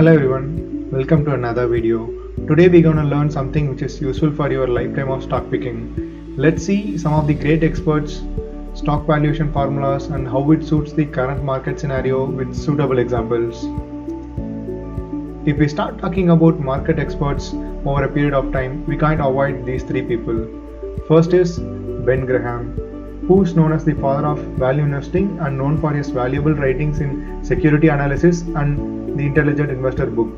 Hello everyone, welcome to another video. Today we're going to learn something which is useful for your lifetime of stock picking. Let's see some of the great experts, stock valuation formulas and how it suits the current market scenario with suitable examples. If we start talking about market experts over a period of time, we can't avoid these three people. First is Ben Graham, who is known as the father of value investing and known for his valuable writings in security analysis and the Intelligent Investor book.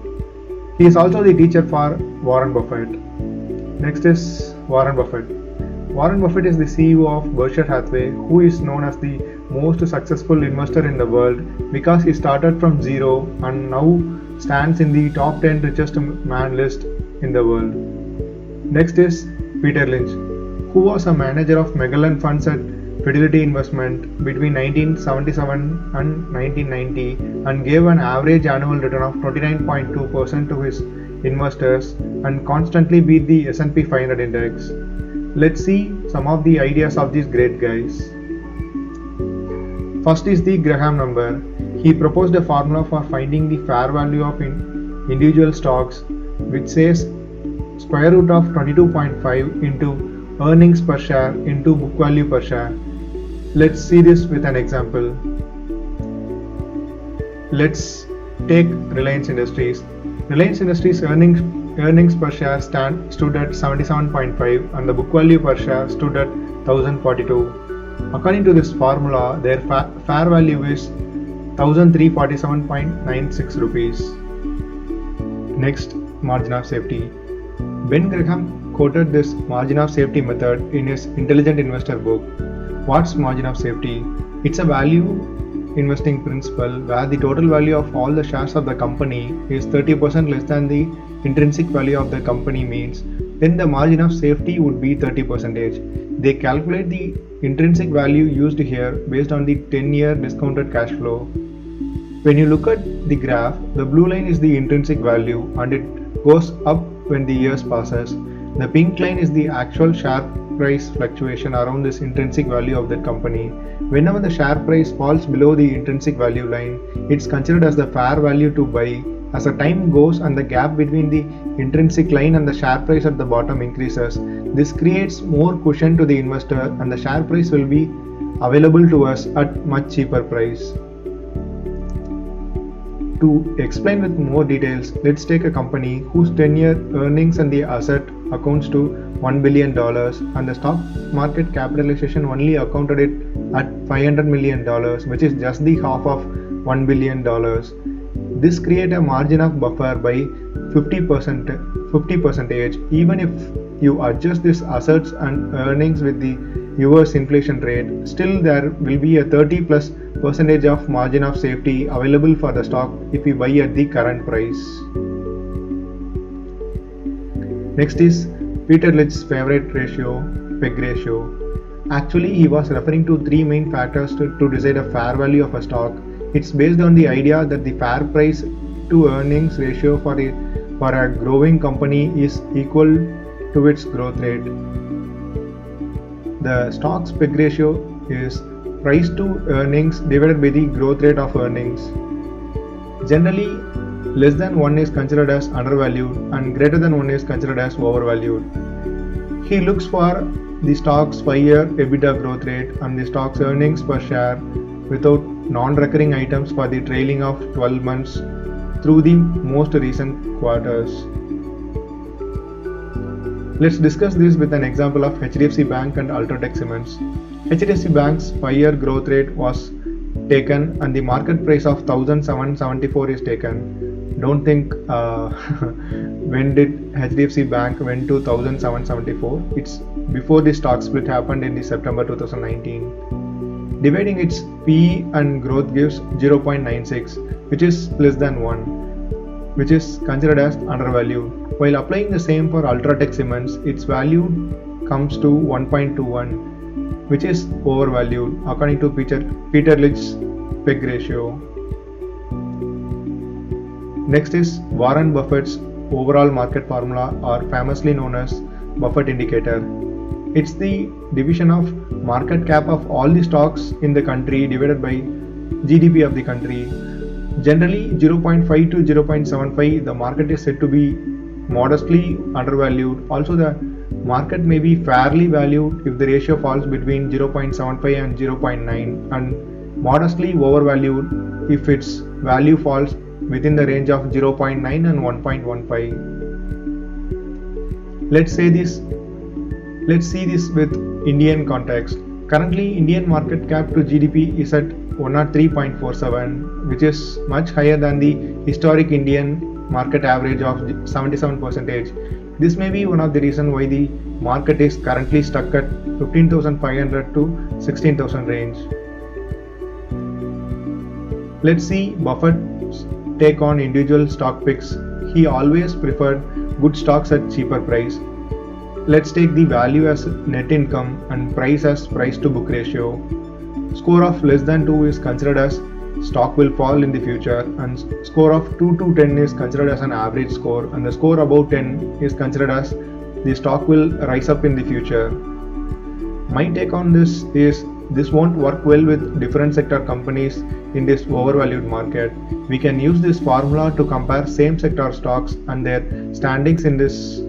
He is also the teacher for Warren Buffett. Next is Warren Buffett. Warren Buffett is the CEO of Berkshire Hathaway, who is known as the most successful investor in the world because he started from zero and now stands in the top 10 richest man list in the world. Next is Peter Lynch, who was a manager of Magellan Funds at Fidelity Investment between 1977 and 1990 and gave an average annual return of 29.2% to his investors and constantly beat the S&P 500 index. Let's see some of the ideas of these great guys. First is the Graham number. He proposed a formula for finding the fair value of individual stocks, which says square root of 22.5 into earnings per share into book value per share. Let's see this with an example. Let's take Reliance Industries. Reliance Industries earnings per share stood at 77.5 and the book value per share stood at 1042. According to this formula, their fair value is 1347.96 rupees. Next, margin of safety. Ben Graham quoted this margin of safety method in his Intelligent Investor book. What's margin of safety? It's a value investing principle where the total value of all the shares of the company is 30% less than the intrinsic value of the company means, then the margin of safety would be 30%. They calculate the intrinsic value used here based on the 10-year discounted cash flow. When you look at the graph, the blue line is the intrinsic value and it goes up when the years passes. The pink line is the actual share price fluctuation around this intrinsic value of that company. Whenever the share price falls below the intrinsic value line, it's considered as the fair value to buy. As the time goes and the gap between the intrinsic line and the share price at the bottom increases, this creates more cushion to the investor and the share price will be available to us at much cheaper price. To explain with more details, let's take a company whose 10-year earnings and the asset accounts to $1 billion and the stock market capitalization only accounted it at $500 million, which is just the half of $1 billion. This creates a margin of buffer by 50%. Even if you adjust these assets and earnings with the US inflation rate, still there will be a 30+% of margin of safety available for the stock if we buy at the current price. Next is Peter Lynch's favorite ratio, PEG ratio. Actually, he was referring to three main factors to decide a fair value of a stock. It's based on the idea that the fair price to earnings ratio for a growing company is equal to its growth rate. The stock's PEG ratio is price to earnings divided by the growth rate of earnings. Generally, less than 1 is considered as undervalued and greater than 1 is considered as overvalued. He looks for the stock's 5-year EBITDA growth rate and the stock's earnings per share without non-recurring items for the trailing of 12 months through the most recent quarters. Let's discuss this with an example of HDFC Bank and Ultratech Cements. HDFC Bank's 5-year growth rate was taken and the market price of 1774 is taken. Don't think when did HDFC Bank went to 1774? It's before the stock split happened in the September 2019. Dividing its PE and growth gives 0.96, which is less than 1, which is considered as undervalued. While applying the same for Ultratech Cements, its value comes to 1.21, which is overvalued according to Peter Lynch's PEG ratio. Next is Warren Buffett's overall market formula, or famously known as Buffett indicator. It's the division of market cap of all the stocks in the country divided by GDP of the country. Generally 0.5 to 0.75, the market is said to be modestly undervalued. Also, the market may be fairly valued if the ratio falls between 0.75 and 0.9, and modestly overvalued if its value falls within the range of 0.9 and 1.15. Let's see this with Indian context. Currently, Indian market cap to GDP is at 103.47, which is much higher than the historic Indian market average of 77%. This may be one of the reasons why the market is currently stuck at 15,500 to 16,000 range. Let's see Buffett's take on individual stock picks. He always preferred good stocks at cheaper price. Let's take the value as net income and price as price to book ratio. Score of less than 2 is considered as stock will fall in the future, and score of 2 to 10 is considered as an average score, and the score above 10 is considered as the stock will rise up in the future. My take on this is this won't work well with different sector companies in this overvalued market. We can use this formula to compare same sector stocks and their standings in this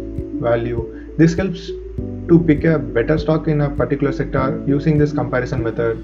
value. This helps to pick a better stock in a particular sector using this comparison method.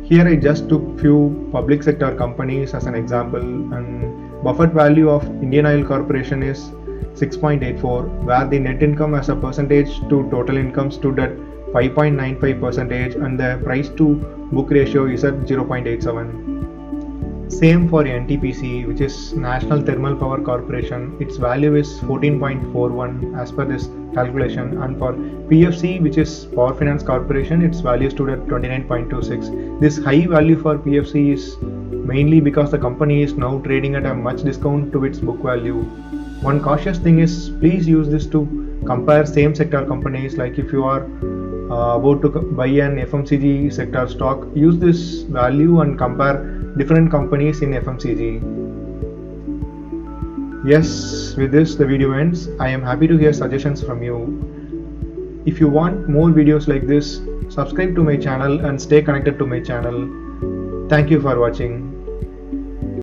Here I just took few public sector companies as an example, and Buffett value of Indian Oil Corporation is 6.84, where the net income as a percentage to total income stood at 5.95% and the price to book ratio is at 0.87. Same for NTPC, which is National Thermal Power Corporation. Its value is 14.41 as per this calculation, and for PFC, which is Power Finance Corporation, its value stood at 29.26. This high value for PFC is mainly because the company is now trading at a much discount to its book value. One cautious thing is please use this to compare same sector companies. Like if you are about to buy an FMCG sector stock, use this value and compare different companies in FMCG. Yes, with this the video ends. I am happy to hear suggestions from you. If you want more videos like this, subscribe to my channel and stay connected to my channel. Thank you for watching.